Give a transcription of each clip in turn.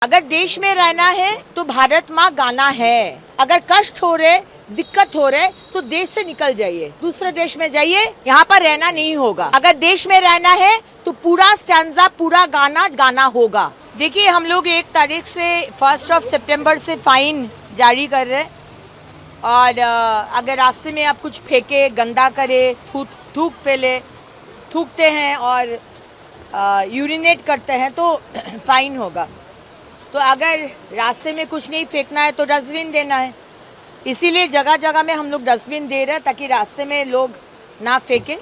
अगर देश में रहना है तो भारत माँ गाना है। अगर कष्ट हो रहे, दिक्कत हो रहे तो देश से निकल जाइए, दूसरे देश में जाइए, यहाँ पर रहना नहीं होगा। अगर देश में रहना है तो पूरा स्टैंजा, पूरा गाना गाना होगा। देखिए, हम लोग 1 तारीख से 1 सितंबर से फाइन जारी कर रहे हैं और अगर रास्ते में आप कुछ फेंके, गंदा करे, थूक फैले, थूकते हैं और यूरिनेट करते हैं तो फाइन होगा। तो अगर रास्ते में कुछ नहीं फेंकना है तो डस्टबिन देना है। इसीलिए जगह जगह में हम लोग डस्टबिन दे रहे हैं ताकि रास्ते में लोग ना फेंके।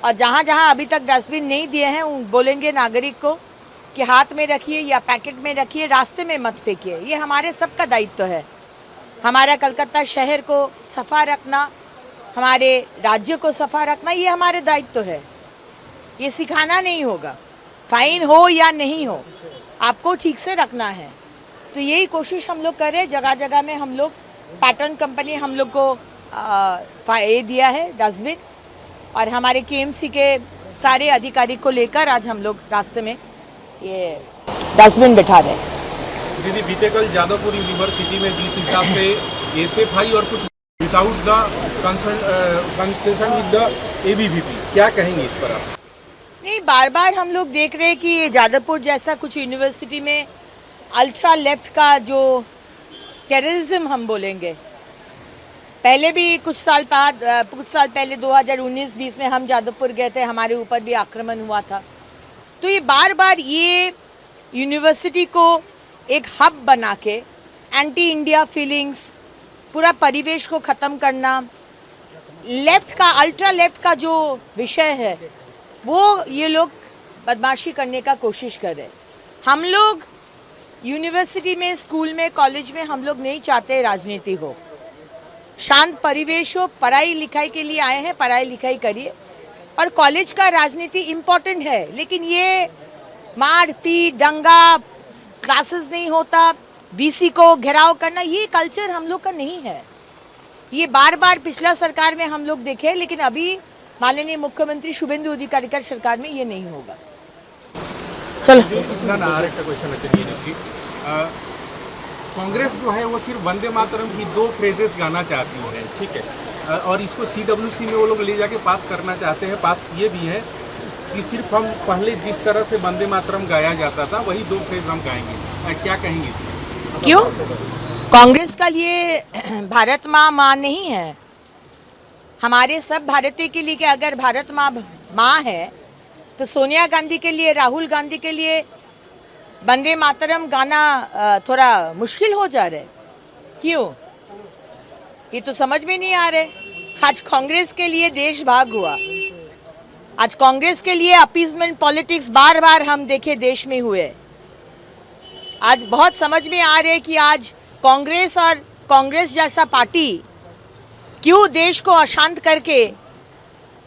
और जहाँ जहाँ अभी तक डस्टबिन नहीं दिए हैं बोलेंगे नागरिक को कि हाथ में रखिए या पैकेट में रखिए, रास्ते में मत फेंकिए। ये हमारे सबका दायित्व है। हमारा कलकत्ता शहर को सफ़ा रखना, हमारे राज्य को सफ़ा रखना, ये हमारे दायित्व है। ये सिखाना नहीं होगा। फाइन हो या नहीं हो, आपको ठीक से रखना है। तो यही कोशिश हम लोग कर रहे हैं। जगह जगह में हम लोग पैटर्न कंपनी हम लोग को ये दिया है डस्टबिन, और हमारे केएमसी के सारे अधिकारी को लेकर आज हम लोग रास्ते में ये डस्टबिन बिठा रहे हैं। दीदी, बीते कल जादवपुर यूनिवर्सिटी में जिस हिसाब से एसएफआई और कुछ without the consultation with the ABVP, क्या कहेंगे इस पर आप? नहीं, बार बार हम लोग देख रहे हैं कि जादवपुर जैसा कुछ यूनिवर्सिटी में अल्ट्रा लेफ्ट का जो टेररिज्म हम बोलेंगे, पहले भी कुछ साल पहले 2019-20 में हम जादवपुर गए थे, हमारे ऊपर भी आक्रमण हुआ था। तो ये बार बार ये यूनिवर्सिटी को एक हब बना के एंटी इंडिया फीलिंग्स, पूरा परिवेश को ख़त्म करना, लेफ्ट का, अल्ट्रा लेफ्ट का जो विषय है वो ये लोग बदमाशी करने का कोशिश कर रहे हैं। हम लोग यूनिवर्सिटी में, स्कूल में, कॉलेज में हम लोग नहीं चाहते राजनीति हो। शांत परिवेश हो, पढ़ाई लिखाई के लिए आए हैं, पढ़ाई लिखाई करिए। और कॉलेज का राजनीति इम्पोर्टेंट है, लेकिन ये मार पीट, दंगा, क्लासेस नहीं होता, वीसी को घेराव करना, ये कल्चर हम लोग का नहीं है। ये बार बार पिछला सरकार में हम लोग देखे, लेकिन अभी माननीय मुख्यमंत्री शुभेंदु अधिकारी की सरकार में ये नहीं होगा। चलो क्वेश्चन है। कांग्रेस जो है वो सिर्फ वंदे मातरम की 2 फ्रेजेस गाना चाहती है, ठीक है, और इसको सीडब्ल्यूसी में वो लोग ले जाके पास करना चाहते हैं। पास ये भी है कि सिर्फ हम पहले जिस तरह से वंदे मातरम गाया जाता था वही 2 फ्रेज हम गाएंगे। क्या कहेंगे इसमें? क्यों? कांग्रेस का लिए भारत माँ नहीं है। हमारे सब भारतीय के लिए कि अगर भारत माँ है तो सोनिया गांधी के लिए, राहुल गांधी के लिए वंदे मातरम गाना थोड़ा मुश्किल हो जा रहा है। क्यों? ये तो समझ में नहीं आ रहे। आज कांग्रेस के लिए देश भाग हुआ। आज कांग्रेस के लिए अपीजमेंट पॉलिटिक्स बार बार हम देखे देश में हुए। आज बहुत समझ में आ रहे कि आज कांग्रेस और कांग्रेस जैसा पार्टी क्यों देश को अशांत करके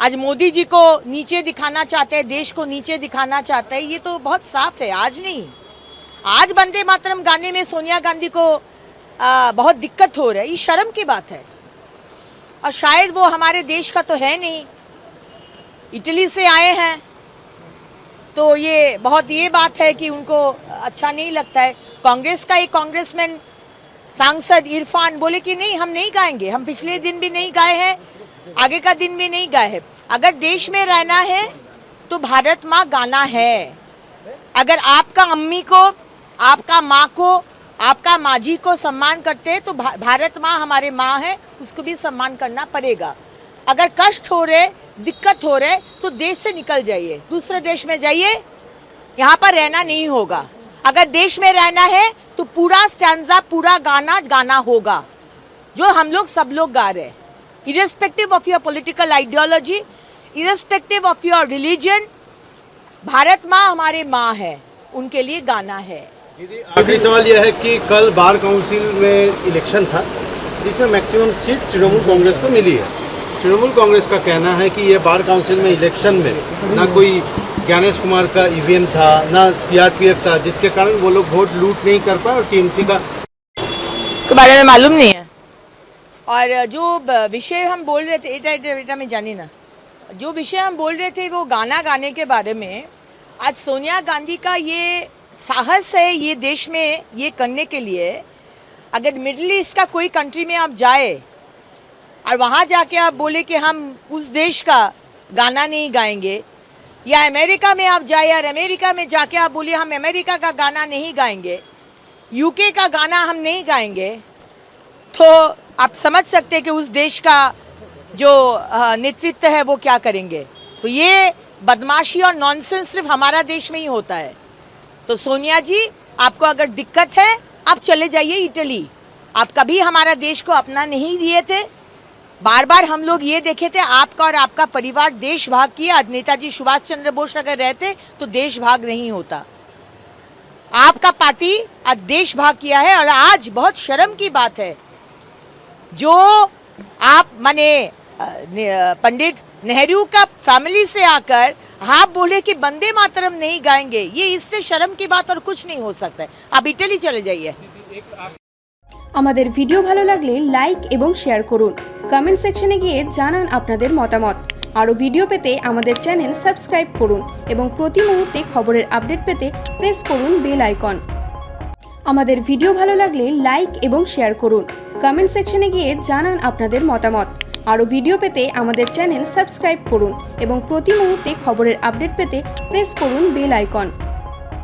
आज मोदी जी को नीचे दिखाना चाहते हैं, देश को नीचे दिखाना चाहते हैं। ये तो बहुत साफ है। आज नहीं, आज वंदे मातरम गाने में सोनिया गांधी को बहुत दिक्कत हो रही है। ये शर्म की बात है। और शायद वो हमारे देश का तो है नहीं, इटली से आए हैं, तो ये बात है कि उनको अच्छा नहीं लगता है। कांग्रेस का एक कांग्रेसमैन सांसद इरफान बोले कि नहीं, हम नहीं गाएंगे। हम पिछले दिन भी नहीं गाए हैं, आगे का दिन भी नहीं गाए हैं। अगर देश में रहना है तो भारत माँ गाना है। अगर आपका अम्मी को, आपका माँ को, आपका माँ जी को सम्मान करते हैं तो भारत माँ हमारे माँ है, उसको भी सम्मान करना पड़ेगा। अगर कष्ट हो रहे, दिक्कत हो रहे तो देश से निकल जाइए, दूसरे देश में जाइए, यहाँ पर रहना नहीं होगा। अगर देश में रहना है तो पूरा स्टैंजा, पूरा गाना गाना होगा, जो हम लोग सब लोग गा रहे हैं। Irrespective of your political ideology, irrespective of your religion, Bharat माँ हमारे माँ है, उनके लिए गाना है। आखिरी सवाल यह है कि कल बार काउंसिल में इलेक्शन था जिसमें मैक्सिमम सीट तृणमूल कांग्रेस को मिली है। तृणमूल कांग्रेस का कहना है कि ये बार काउंसिल में इलेक्शन में ना कोई ज्ञानेश कुमार का ईवीएम था, ना सीआरपीएफ था, जिसके कारण वो लोग वोट लूट नहीं कर पाए और टीएमसी का के बारे में मालूम नहीं है। और जो विषय हम बोल रहे थे, बेटा मैं जानी ना, जो विषय हम बोल रहे थे वो गाना गाने के बारे में। आज सोनिया गांधी का ये साहस है ये देश में ये करने के लिए। अगर मिडिल ईस्ट का कोई कंट्री में आप जाए और वहाँ जाके आप बोले कि हम उस देश का गाना नहीं गाएंगे, या अमेरिका में आप जाए और अमेरिका में जाके आप बोलिए हम अमेरिका का गाना नहीं गाएंगे, यूके का गाना हम नहीं गाएंगे, तो आप समझ सकते हैं कि उस देश का जो नेतृत्व है वो क्या करेंगे। तो ये बदमाशी और नॉनसेंस सिर्फ हमारा देश में ही होता है। तो सोनिया जी, आपको अगर दिक्कत है आप चले जाइए इटली। आप कभी हमारा देश को अपना नहीं दिए थे। बार बार हम लोग ये देखे थे आपका और आपका परिवार देश भाग किया। आज नेताजी सुभाष चंद्र बोस अगर रहते तो देश भाग नहीं होता। आपका पार्टी आज देश भाग किया है और आज बहुत शर्म की बात है जो आप माने पंडित नेहरू का फैमिली से आकर आप बोले कि वंदे मातरम नहीं गाएंगे, ये इससे शर्म की बात और कुछ नहीं हो सकता है। आप इटली चले जाइए। আমাদের ভিডিও ভালো লাগলে লাইক এবং শেয়ার করুন। কমেন্ট সেকশনে গিয়ে জানান আপনাদের মতামত। আরও ভিডিও পেতে আমাদের চ্যানেল সাবস্ক্রাইব করুন এবং প্রতি মুহূর্তে খবরের আপডেট পেতে প্রেস করুন বেল আইকন। আমাদের ভিডিও ভালো লাগলে লাইক এবং শেয়ার করুন। কমেন্ট সেকশনে গিয়ে জানান আপনাদের মতামত। আরও ভিডিও পেতে আমাদের চ্যানেল সাবস্ক্রাইব করুন এবং প্রতি মুহূর্তে খবরের আপডেট পেতে প্রেস করুন বেল আইকন।